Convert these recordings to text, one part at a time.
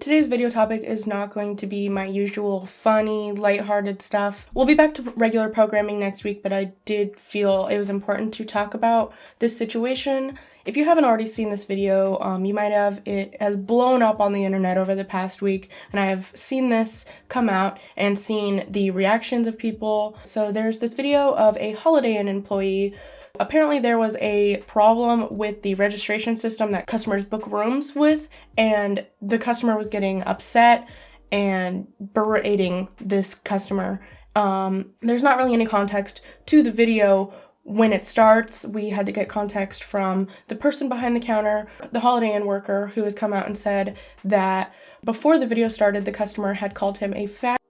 Today's video topic is not going to be my usual funny, lighthearted stuff. We'll be back to regular programming next week, but I did feel it was important to talk about this situation. If you haven't already seen this video, you might have. It has blown up on the internet over the past week, and I have seen this come out and seen the reactions of people. So there's this video of a Holiday Inn employee. Apparently there was a problem with the registration system that customers book rooms with, and the customer was getting upset and berating this customer. There's not really any context to the video when it starts. We had to get context from the person behind the counter, the Holiday Inn worker, who has come out and said that before the video started, the customer had called him a fat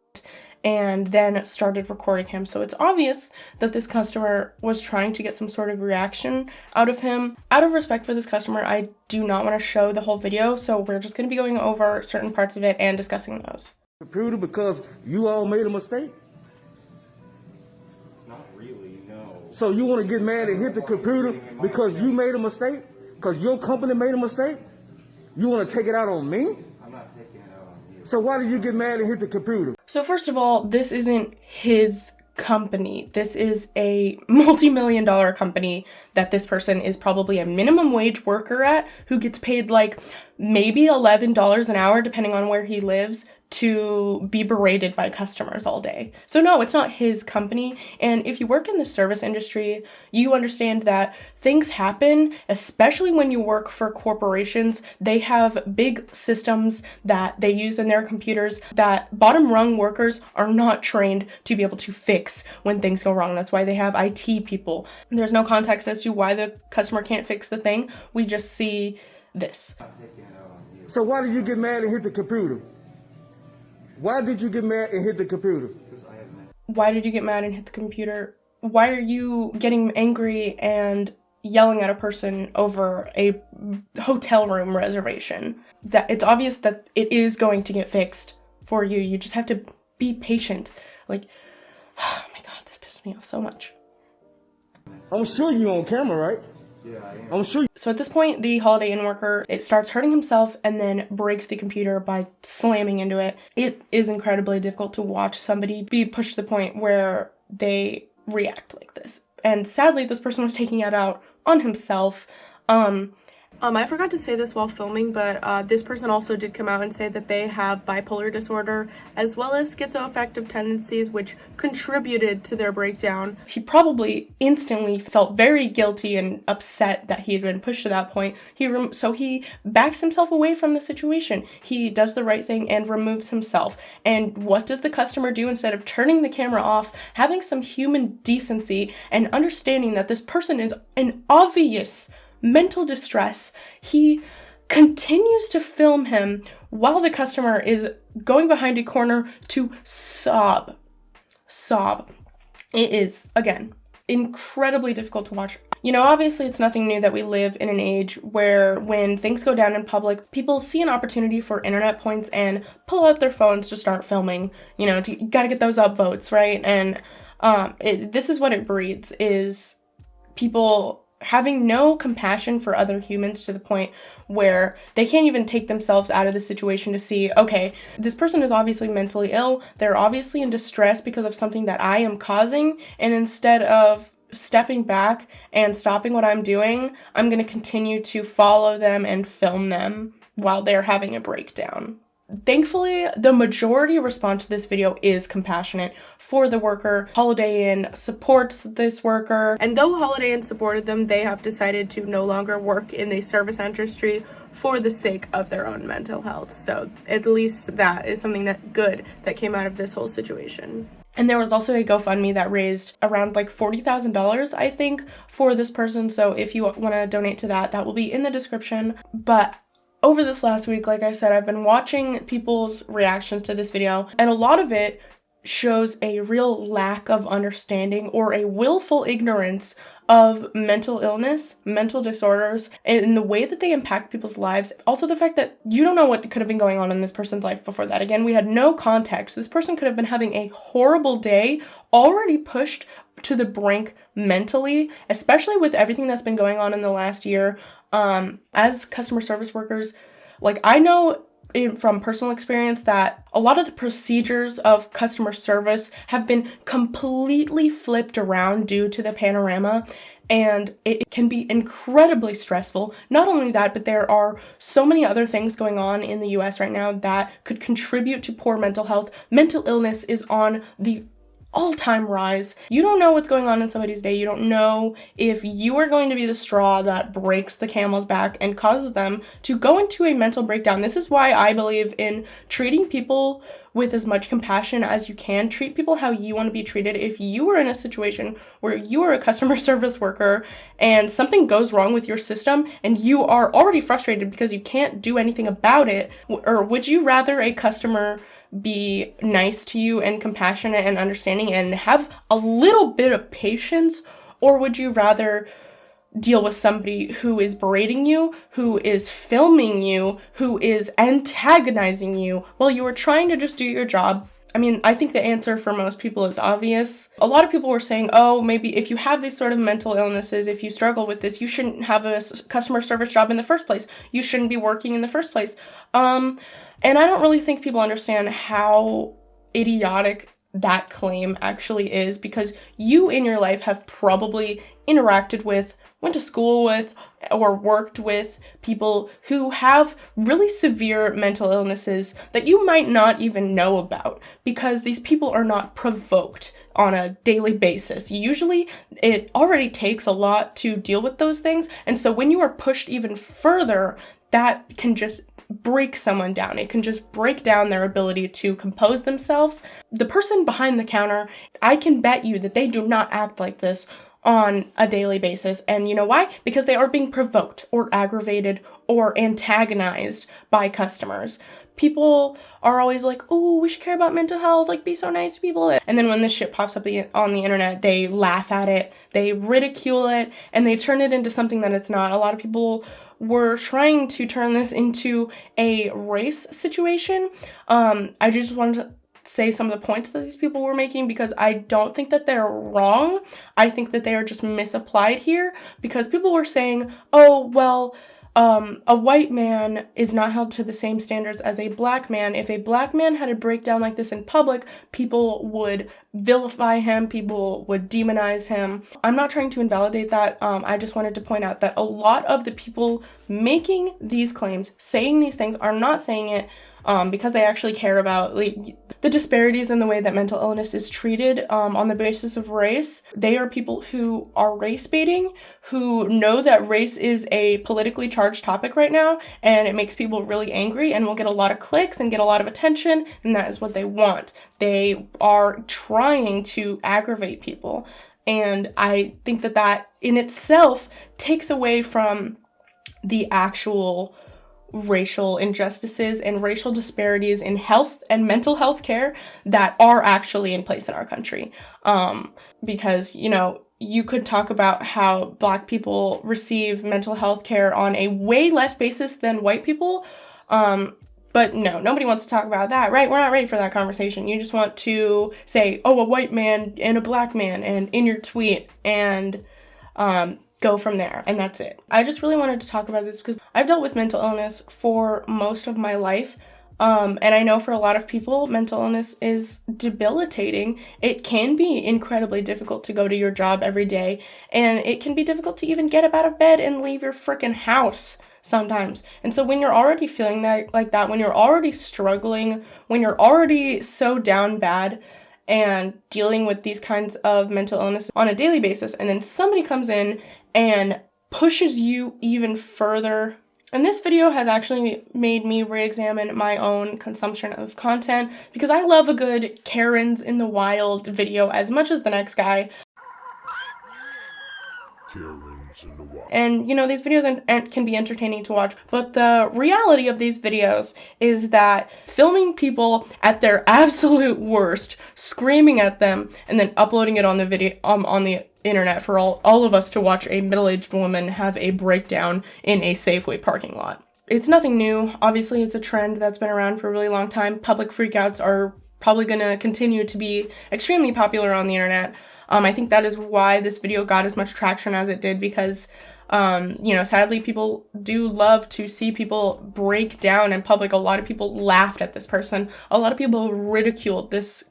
and then started recording him. So it's obvious that this customer was trying to get some sort of reaction out of him. Out of respect for this customer, I do not want to show the whole video, so we're just going to be going over certain parts of it and discussing those. Computer because you all made a mistake? Not really, no. So you want to get mad and hit the computer because you made a mistake? Because your company made a mistake? You want to take it out on me? I'm not taking it out on you. So why do you get mad and hit the computer? So first of all, this isn't his company. This is a multi-million-dollar company that this person is probably a minimum wage worker at, who gets paid like maybe $11 an hour, depending on where he lives, to be berated by customers all day. So no, it's not his company. And if you work in the service industry, you understand that things happen, especially when you work for corporations. They have big systems that they use in their computers that bottom rung workers are not trained to be able to fix when things go wrong. That's why they have IT people. There's no context as to why the customer can't fix the thing. We just see this. I'm not taking it out on you. So why did you get mad and hit the computer? Why did you get mad and hit the computer? Because I have met. Why did you get mad and hit the computer? Why are you getting angry and yelling at a person over a hotel room reservation? That it's obvious that it is going to get fixed for you. You just have to be patient. Like, oh my God, this pissed me off so much. I'm sure you're on camera, right? Yeah, I am. I'm sure. So at this point, the Holiday Inn worker, it starts hurting himself and then breaks the computer by slamming into it. It is incredibly difficult to watch somebody be pushed to the point where they react like this. And sadly, this person was taking it out on himself. I forgot to say this while filming, but this person also did come out and say that they have bipolar disorder as well as schizoaffective tendencies, which contributed to their breakdown. He probably instantly felt very guilty and upset that he had been pushed to that point. So he backs himself away from the situation. He does the right thing and removes himself. And what does the customer do instead of turning the camera off, having some human decency and understanding that this person is in obvious mental distress? He continues to film him while the customer is going behind a corner to sob. It is, again, incredibly difficult to watch. You know, obviously it's nothing new that we live in an age where when things go down in public, people see an opportunity for internet points and pull out their phones to start filming. You know, you gotta get those upvotes, right? And this is what it breeds, is people having no compassion for other humans to the point where they can't even take themselves out of the situation to see, okay, this person is obviously mentally ill, they're obviously in distress because of something that I am causing, and instead of stepping back and stopping what I'm doing, I'm going to continue to follow them and film them while they're having a breakdown. Thankfully, the majority response to this video is compassionate for the worker. Holiday Inn supports this worker, and though Holiday Inn supported them, they have decided to no longer work in the service industry for the sake of their own mental health. So at least that is something that good that came out of this whole situation. And there was also a GoFundMe that raised around like $40,000, I think, for this person. So if you want to donate to that, that will be in the description. But over this last week, like I said, I've been watching people's reactions to this video, and a lot of it shows a real lack of understanding or a willful ignorance of mental illness, mental disorders, and the way that they impact people's lives. Also the fact that you don't know what could have been going on in this person's life before that. Again, we had no context. This person could have been having a horrible day, already pushed to the brink mentally, especially with everything that's been going on in the last year. As customer service workers, like, I know from personal experience that a lot of the procedures of customer service have been completely flipped around due to the panorama, and it can be incredibly stressful. Not only that, but there are so many other things going on in the US right now that could contribute to poor mental health. Mental illness is on the all-time rise. You don't know what's going on in somebody's day. You don't know if you are going to be the straw that breaks the camel's back and causes them to go into a mental breakdown. This is why I believe in treating people with as much compassion as you can. Treat people how you want to be treated. If you are in a situation where you are a customer service worker and something goes wrong with your system and you are already frustrated because you can't do anything about it, or would you rather a customer be nice to you and compassionate and understanding and have a little bit of patience, or would you rather deal with somebody who is berating you, who is filming you, who is antagonizing you while you are trying to just do your job? I mean, I think the answer for most people is obvious. A lot of people were saying, oh, maybe if you have these sort of mental illnesses, if you struggle with this, you shouldn't have a customer service job in the first place. You shouldn't be working in the first place. And I don't really think people understand how idiotic that claim actually is, because you in your life have probably interacted with, went to school with, or worked with people who have really severe mental illnesses that you might not even know about, because these people are not provoked on a daily basis. Usually it already takes a lot to deal with those things, and so when you are pushed even further, that can just break someone down. It can just break down their ability to compose themselves. The person behind the counter, I can bet you that they do not act like this on a daily basis. And you know why? Because they are being provoked or aggravated or antagonized by customers. People are always like, oh, we should care about mental health, like be so nice to people. And then when this shit pops up on the internet, they laugh at it, they ridicule it, and they turn it into something that it's not. A lot of people were trying to turn this into a race situation. I just wanted to say some of the points that these people were making, because I don't think that they're wrong. I think that they are just misapplied here, because people were saying, oh, well, a white man is not held to the same standards as a black man. If a black man had a breakdown like this in public, people would vilify him, people would demonize him. I'm not trying to invalidate that. I just wanted to point out that a lot of the people making these claims, saying these things, are not saying it because they actually care about the disparities in the way that mental illness is treated on the basis of race. They are people who are race baiting, who know that race is a politically charged topic right now, and it makes people really angry and will get a lot of clicks and get a lot of attention, and that is what they want. They are trying to aggravate people, and I think that that in itself takes away from the actual racial injustices and racial disparities in health and mental health care that are actually in place in our country. Because, you know, you could talk about how Black people receive mental health care on a way less basis than white people. But no, nobody wants to talk about that, right? We're not ready for that conversation. You just want to say, oh, a white man and a Black man, and in your tweet, and go from there, and that's it. I just really wanted to talk about this because I've dealt with mental illness for most of my life, and I know for a lot of people, mental illness is debilitating. It can be incredibly difficult to go to your job every day, and it can be difficult to even get up out of bed and leave your freaking house sometimes. And so when you're already feeling that, like that, when you're already struggling, when you're already so down bad, and dealing with these kinds of mental illness on a daily basis, and then somebody comes in and pushes you even further. And this video has actually made me re-examine my own consumption of content, because I love a good Karens in the wild video as much as the next guy. And, you know, these videos can be entertaining to watch, but the reality of these videos is that filming people at their absolute worst, screaming at them, and then uploading it on the video on the internet for all of us to watch a middle-aged woman have a breakdown in a Safeway parking lot. It's nothing new. Obviously, it's a trend that's been around for a really long time. Public freakouts are probably going to continue to be extremely popular on the internet. I think that is why this video got as much traction as it did, because Sadly, people do love to see people break down in public. A lot of people laughed at this person. A lot of people ridiculed this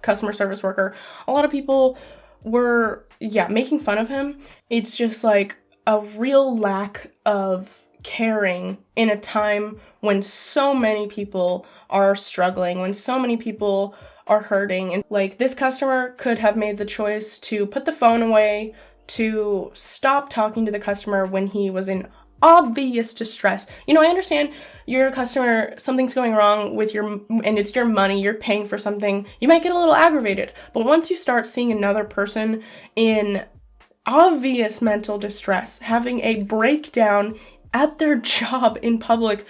customer service worker. A lot of people were, making fun of him. It's just like a real lack of caring in a time when so many people are struggling, when so many people are hurting. And like, this customer could have made the choice to put the phone away, to stop talking to the customer when he was in obvious distress. I understand you're a customer, something's going wrong with and it's your money, you're paying for something, you might get a little aggravated. But once you start seeing another person in obvious mental distress, having a breakdown at their job in public,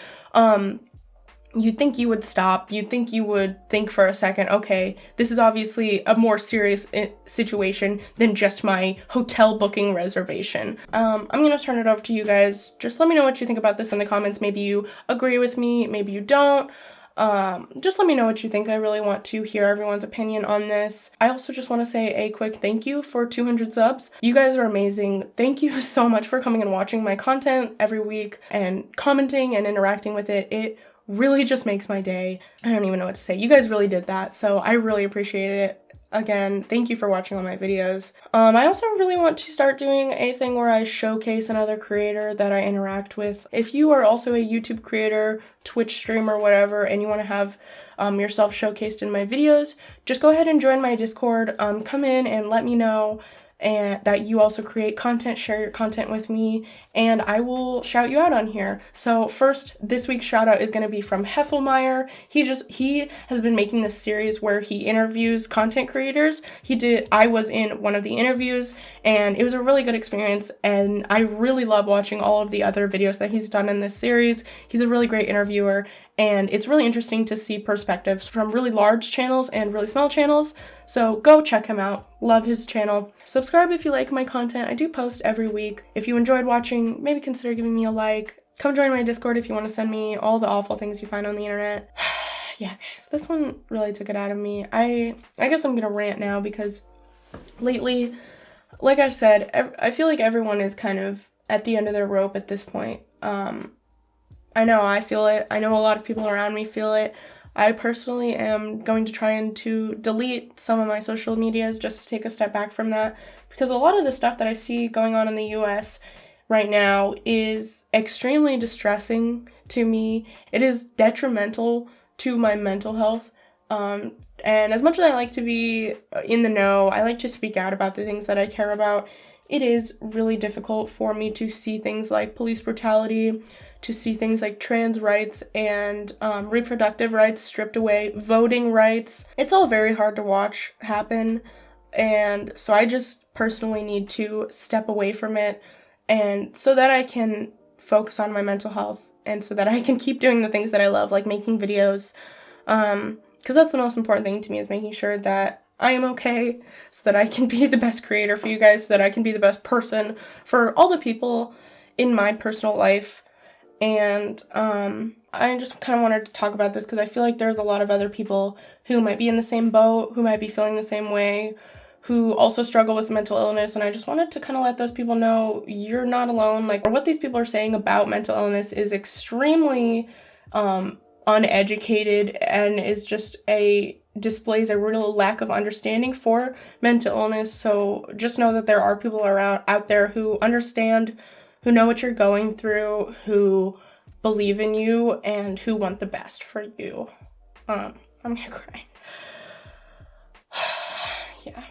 you'd think you would stop. You'd think you would think for a second, okay, this is obviously a more serious situation than just my hotel booking reservation. I'm going to turn it over to you guys. Just let me know what you think about this in the comments. Maybe you agree with me, maybe you don't. Just let me know what you think. I really want to hear everyone's opinion on this. I also just want to say a quick thank you for 200 subs. You guys are amazing. Thank you so much for coming and watching my content every week and commenting and interacting with it. It really just makes my day. I don't even know what to say. You guys really did that, so I really appreciate it. Again, thank you for watching all my videos. I also really want to start doing a thing where I showcase another creator that I interact with. If you are also a YouTube creator, Twitch streamer, whatever, and you want to have yourself showcased in my videos, just go ahead and join my Discord. Come in and let me know and that you also create content, share your content with me, and I will shout you out on here. So first, this week's shout out is going to be from Heffelmeyer. He has been making this series where he interviews content creators. I was in one of the interviews, and it was a really good experience, and I really love watching all of the other videos that he's done in this series. He's a really great interviewer, and it's really interesting to see perspectives from really large channels and really small channels. So go check him out. Love his channel. Subscribe if you like my content. I do post every week. If you enjoyed watching, maybe consider giving me a like. Come join my Discord if you want to send me all the awful things you find on the internet. Yeah, guys, this one really took it out of me. I guess I'm gonna rant now because lately, like I said, I feel like everyone is kind of at the end of their rope at this point. I know I feel it. I know a lot of people around me feel it. I personally am going to try and to delete some of my social medias just to take a step back from that, because a lot of the stuff that I see going on in the US right now is extremely distressing to me. It is detrimental to my mental health. And as much as I like to be in the know, I like to speak out about the things that I care about, it is really difficult for me to see things like police brutality, to see things like trans rights and reproductive rights stripped away, voting rights. It's all very hard to watch happen, and so I just personally need to step away from it, and so that I can focus on my mental health, and so that I can keep doing the things that I love, like making videos, because that's the most important thing to me, is making sure that I am okay, so that I can be the best creator for you guys, so that I can be the best person for all the people in my personal life. And I just kind of wanted to talk about this because I feel like there's a lot of other people who might be in the same boat, who might be feeling the same way, who also struggle with mental illness, and I just wanted to kind of let those people know you're not alone. Like, what these people are saying about mental illness is extremely uneducated and is just displays a real lack of understanding for mental illness. So just know that there are people out there who understand, who know what you're going through, who believe in you, and who want the best for you. I'm gonna cry. Yeah.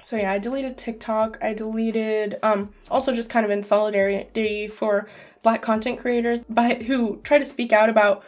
So yeah, I deleted TikTok. I deleted, also just kind of in solidarity for Black content creators who try to speak out about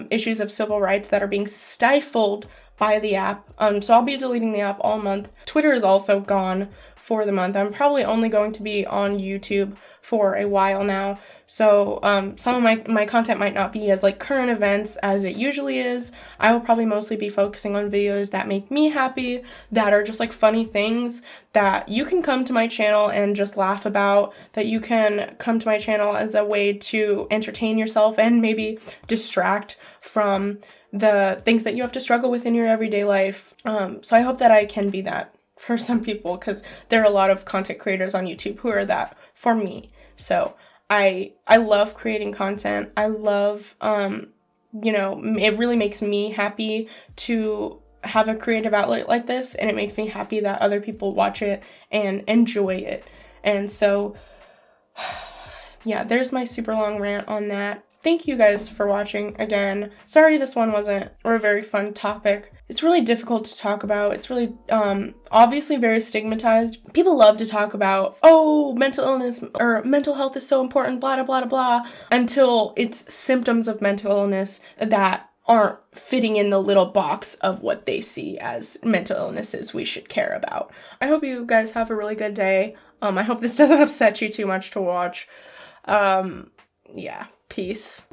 issues of civil rights that are being stifled by the app. So I'll be deleting the app all month. Twitter is also gone for the month. I'm probably only going to be on YouTube for a while now. So some of my content might not be as like current events as it usually is. I will probably mostly be focusing on videos that make me happy, that are just like funny things that you can come to my channel and just laugh about, that you can come to my channel as a way to entertain yourself and maybe distract from the things that you have to struggle with in your everyday life. So I hope that I can be that for some people, because there are a lot of content creators on YouTube who are that for me. So I love creating content. I love, it really makes me happy to have a creative outlet like this, and it makes me happy that other people watch it and enjoy it. And so, yeah, there's my super long rant on that. Thank you guys for watching again. Sorry this one wasn't a very fun topic. It's really difficult to talk about. It's really obviously very stigmatized. People love to talk about, oh, mental illness or mental health is so important, blah, blah, blah, blah, until it's symptoms of mental illness that aren't fitting in the little box of what they see as mental illnesses we should care about. I hope you guys have a really good day. I hope this doesn't upset you too much to watch. Yeah, peace.